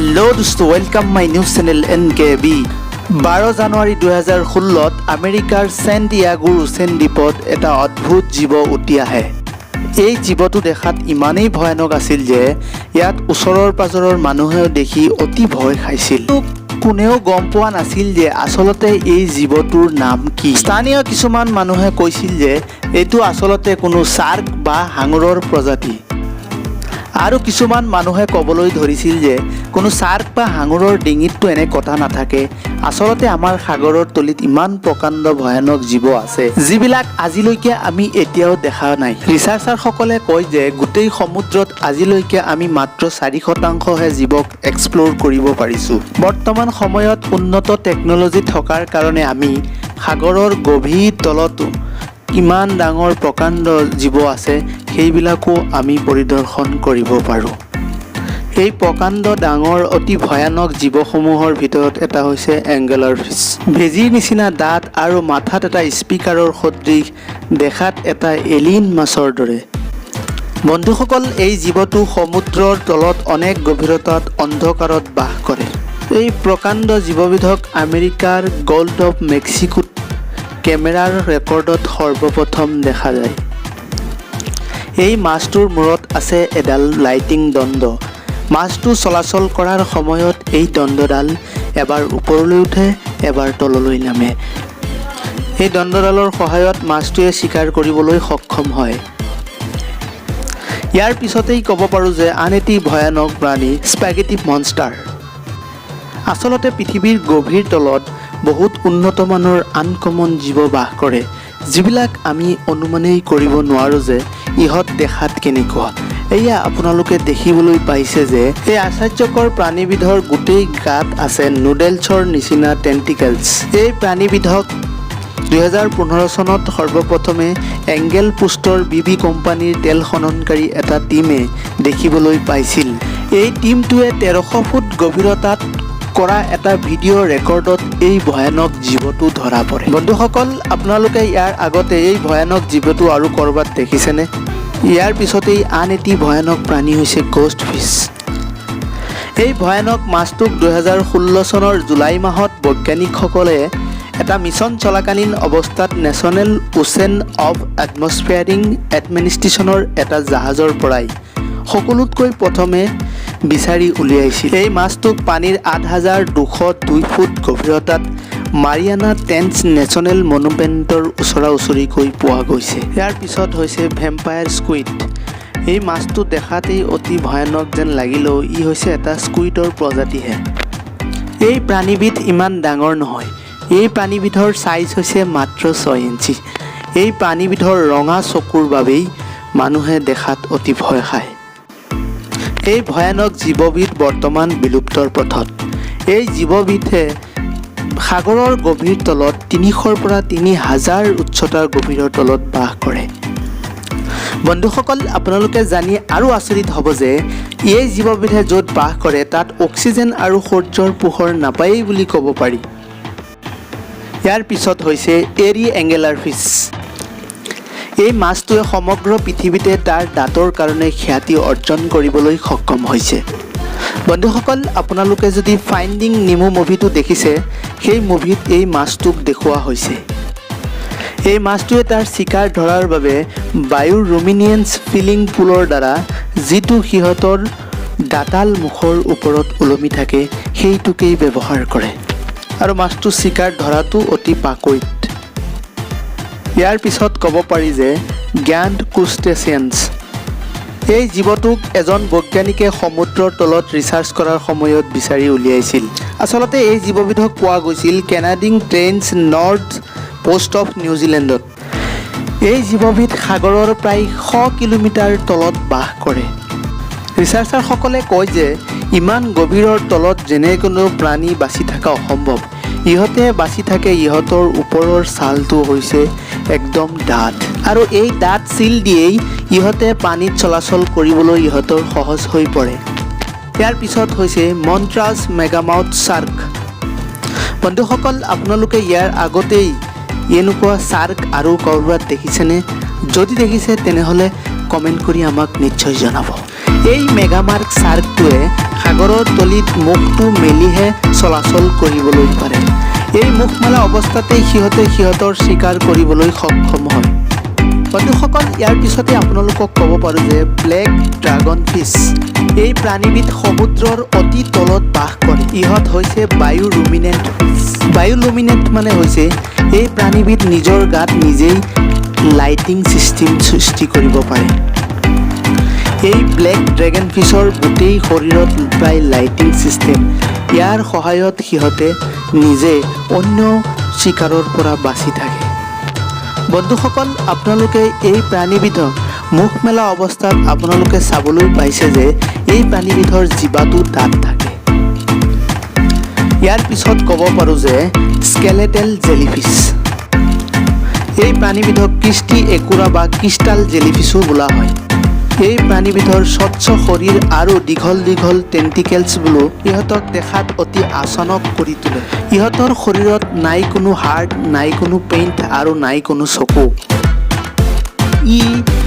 Hello दोस्तों, welcome my news channel NKB। 12 জানুৱাৰী 2016 আমেৰিকাৰ ছেন ডিয়েগোৰ ওচেন দ্বীপত এটা অদ্ভুত জীৱ উটি আহে। এই জীৱটো দেখাত ইমানেই ভয়ানক আছিল যে ইয়াত ওচৰৰ পাজৰৰ মানুহেও দেখি অতি ভয় খাইছিল। কোনেও গম পোৱা নাছিল যে আচলতে এই জীৱটোৰ নাম কি। স্থানীয় কিছুমান মানুহে কৈছিল যে এইটো আচলতে কোনো শাৰ্ক বা হাঙৰৰ প্ৰজাতি, আৰু কিছুমান মানুহে ক'বলৈ ধৰিছিল যে কোনো শাৰ্ক বা হাঙৰৰ ডিঙিতটো এনে কথা নাথাকে। আচলতে আমাৰ সাগৰৰ তলিত ইমান প্ৰকাণ্ড ভয়ানক জীৱ আছে যিবিলাক আজিলৈকে আমি এতিয়াও দেখা নাই। ৰিচাৰ্চাৰসকলে কয় যে গোটেই সমুদ্ৰত আজিলৈকে আমি মাত্ৰ 4% জীৱক এক্সপ্ল'ৰ কৰিব পাৰিছোঁ। বৰ্তমান সময়ত উন্নত টেকন'লজি থকাৰ কাৰণে আমি সাগৰৰ গভীৰ তলতো কিমান ডাঙৰ প্ৰকাণ্ড জীৱ আছে সেইবিলাকো আমি পৰিদৰ্শন কৰিব পাৰোঁ। এই প্ৰকাণ্ড ডাঙৰ অতি ভয়ানক জীৱসমূহৰ ভিতৰত এটা হৈছে এংগেলাৰ ফিছ। বেজীৰ নিচিনা দাঁত আৰু মাথাত এটা স্পিকাৰৰ সদৃশ, দেখাত এটা এলিয়েন মাছৰ দৰে। বন্ধুসকল, এই জীৱটো সমুদ্ৰৰ তলত অনেক গভীৰতাত অন্ধকাৰত বাস কৰে। এই প্ৰকাণ্ড জীৱবিধক আমেৰিকাৰ গল্ফ অফ মেক্সিকোত কেমেৰাৰ ৰেকৰ্ডত সৰ্বপ্ৰথম দেখা যায়। এই মাছটোৰ মূৰত আছে এডাল লাইটিং দণ্ড। মাছটো চলাচল কৰাৰ সময়ত এই দণ্ডডাল এবাৰ ওপৰলৈ উঠে, এবাৰ তললৈ নামে। এই দণ্ডডালৰ সহায়ত মাছটোৱে চিকাৰ কৰিবলৈ সক্ষম হয়। ইয়াৰ পিছতেই ক'ব পাৰোঁ যে আন এটি ভয়ানক প্ৰাণী স্পেগেটি মনষ্টাৰ। আচলতে পৃথিৱীৰ গভীৰ তলত বহুত উন্নত মানৰ আনকমন জীৱ বাস কৰে, যিবিলাক আমি অনুমানেই কৰিব নোৱাৰোঁ যে ইহঁত দেখাত কেনেকুৱা। এয়া আপোনালোকে দেখিবলৈ পাইছে যে এই আশ্চৰ্যকৰ প্ৰাণীবিধৰ গোটেই গাত আছে নুডেলছৰ নিচিনা টেণ্টিকেলছ। এই প্ৰাণীবিধক 2015 চনত সৰ্বপ্ৰথমে এংগেল পোষ্টৰ BB কোম্পানীৰ তেল খননকাৰী এটা টীমে দেখিবলৈ পাইছিল। এই টীমটোৱে 1300 ফুট গভীৰতাত কৰা এটা ভিডিঅ' ৰেকৰ্ডত এই ভয়ানক জীৱটো ধৰা পৰে। বন্ধুসকল, আপোনালোকে ইয়াৰ আগতে এই ভয়ানক জীৱটো আৰু ক'ৰবাত দেখিছেনে? ইয়াৰ পিছতেই আন এটি ভয়ানক প্ৰাণী হৈছে গ'ষ্ট ফিছ। এই ভয়ানক মাছটোক 2016 চনৰ জুলাই মাহত বৈজ্ঞানিকসকলে এটা মিছন চলাকালীন অৱস্থাত নেশ্যনেল ওচেন অৱ এটমস্ফিয়াৰিং এডমিনিষ্ট্ৰেশ্যনৰ এটা জাহাজৰ পৰাই সকলোতকৈ প্ৰথমে বিচাৰি উলিয়াইছিল। এই মাছটোক পানীৰ 8202 ফুট গভীৰতাত মাৰিয়ানা ট্ৰেঞ্চ নেশ্যনেল মনুমেণ্টৰ ওচৰা ওচৰিকৈ পোৱা গৈছে। ইয়াৰ পিছত হৈছে ভেম্পায়াৰ স্কুইড। এই মাছটো দেখাতেই অতি ভয়ানক যেন লাগিলেও ই হৈছে এটা স্কুইডৰ প্ৰজাতিহে। এই প্ৰাণীবিধ ইমান ডাঙৰ নহয়। এই প্ৰাণীবিধৰ ছাইজ হৈছে মাত্ৰ 6 ইঞ্চি। এই প্ৰাণীবিধৰ ৰঙা চকুৰ বাবেই মানুহে দেখাত অতি ভয় খায়। এই ভয়ানক জীৱবিধ বৰ্তমান বিলুপ্তৰ পথত। এই জীৱবিধে সাগৰৰ গভীৰ তলত 300ৰ পৰা 3000 উচ্চতাৰ গভীৰৰ তলত বাস কৰে। বন্ধুসকল, আপোনালোকে জানি আৰু আচৰিত হ'ব যে এই জীৱবিধে য'ত বাস কৰে তাত অক্সিজেন আৰু সূৰ্যৰ পোহৰ নাপায়েই বুলি ক'ব পাৰি। ইয়াৰ পিছত হৈছে এৰি এংগেলাৰ ফিছ। এই মাছটোৱে সমগ্ৰ পৃথিৱীতে তাৰ দাঁতৰ কাৰণে খ্যাতি অৰ্জন কৰিবলৈ সক্ষম হৈছে। বন্ধুসকল, আপোনালোকে যদি ফাইণ্ডিং নিমো মুভিটো দেখিছে, সেই মুভিত এই মাছটোক দেখুওৱা হৈছে। এই মাছটোৱে তাৰ চিকাৰ ধৰাৰ বাবে বায়ুৰ ৰুমিনিয়েন্স ফিলিং পুলৰ দ্বাৰা যিটো সিহঁতৰ দাঁতাল মুখৰ ওপৰত ওলমি থাকে সেইটোকেই ব্যৱহাৰ কৰে, আৰু মাছটো চিকাৰ ধৰাটো অতি পাকৈত। ইয়াৰ পিছত ক'ব পাৰি যে গ্যাণ্ড ক্ৰুষ্টেচিয়ানছ। এই জীৱটোক এজন বৈজ্ঞানিকে সমুদ্ৰৰ তলত ৰিচাৰ্চ কৰাৰ সময়ত বিচাৰি উলিয়াইছিল। আচলতে এই জীৱবিধক পোৱা গৈছিল কেনাডিং ট্ৰেঞ্চ নৰ্থ পোষ্ট অফ নিউজিলেণ্ডত। এই জীৱবিধ সাগৰৰ প্ৰায় 100 কিলোমিটাৰ তলত বাস কৰে। ৰিচাৰ্চাৰসকলে কয় যে ইমান গভীৰৰ তলত যেনে কোনো প্ৰাণী বাচি থকা অসম্ভৱ। ইহঁতে বাচি থাকে, ইহঁতৰ ওপৰৰ ছালটো হৈছে একদম ডাঠ, আৰু এই ডাঠ চিল দিয়েই ইহঁতে পানীত চলাচল কৰিবলৈ ইহঁতৰ সহজ হৈ পৰে। ইয়াৰ পিছত হৈছে মনট্ৰাছ মেগামাউথ শাৰ্ক। বন্ধুসকল, আপোনালোকে ইয়াৰ আগতেই এনেকুৱা শাৰ্ক আৰু ক'ৰবাত দেখিছেনে? যদি দেখিছে তেনেহ'লে কমেণ্ট কৰি আমাক নিশ্চয় জনাব। এই মেগামাৰ্ক শাৰ্কটোৱে সাগৰৰ তলিত মুখটো মেলিহে চলাচল কৰিবলৈ পাৰে। এই মুখ মেলা অৱস্থাতেই সিহঁতে সিহঁতৰ চিকাৰ কৰিবলৈ সক্ষম হয়। বন্ধুসকল, ইয়াৰ পিছতে আপোনালোকক ক'ব পাৰোঁ যে ব্লেক ড্ৰাগন ফিছ। এই প্ৰাণীবিধ সমুদ্ৰৰ অতি তলত বাস কৰে। ইহঁত হৈছে বায়ুলুমিনেণ্ট ফিছ। বায়ুলুমিনেণ্ট মানে হৈছে এই প্ৰাণীবিধ নিজৰ গাত নিজেই লাইটিং ছিষ্টেম সৃষ্টি কৰিব পাৰে। এই ব্লেক ড্ৰেগন ফিছৰ গোটেই শৰীৰত প্ৰায় লাইটিং ছিষ্টেম। ইয়াৰ সহায়ত সিহঁতে নিজে অন্য চিকাৰৰ পৰা বাচি থাকে। বন্ধুসকল, আপোনালোকে এই প্ৰাণীবিধৰ মুখ মেলা অৱস্থাত আপোনালোকে চাবলৈ পাইছে যে এই প্ৰাণীবিধৰ জিভাটো দাঁত থাকে। ইয়াৰ পিছত ক'ব পাৰোঁ যে স্কেলেটেল জেলিফিছ। এই প্ৰাণীবিধক কৃষ্টি একুৰা বা ক্ৰিষ্টাল জেলিফিছো বোলা হয়। এই প্ৰাণীবিধৰ স্বচ্ছ শৰীৰ আৰু দীঘল দীঘল টেণ্টিকেলছবোৰো ইহঁতক দেখাত অতি আচনক কৰি তোলে। ইহঁতৰ শৰীৰত নাই কোনো হাৰ্ট, নাই কোনো পেইণ্ট আৰু নাই কোনো চকু।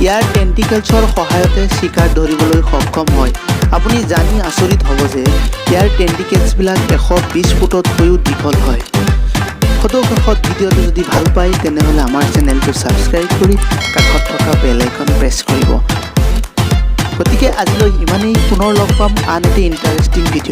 ইয়াৰ টেণ্টিকেলছৰ সহায়তে চিকাৰ ধৰিবলৈ সক্ষম হয়। আপুনি জানি আচৰিত হ'ব যে ইয়াৰ টেণ্টিকেলছবিলাক 120 ফুটতকৈও দীঘল হয়। ফটোগ্ৰাফত ভিডিঅ'টো যদি ভাল পায় তেনেহ'লে আমাৰ চেনেলটো ছাবস্ক্ৰাইব কৰি কাষত থকা বেল আইকন প্ৰেছ কৰিব। গতিকে আজিলৈ ইমানেই। পুনৰ লগ পাম আন এটি ইণ্টাৰেষ্টিং ভিডিঅ'।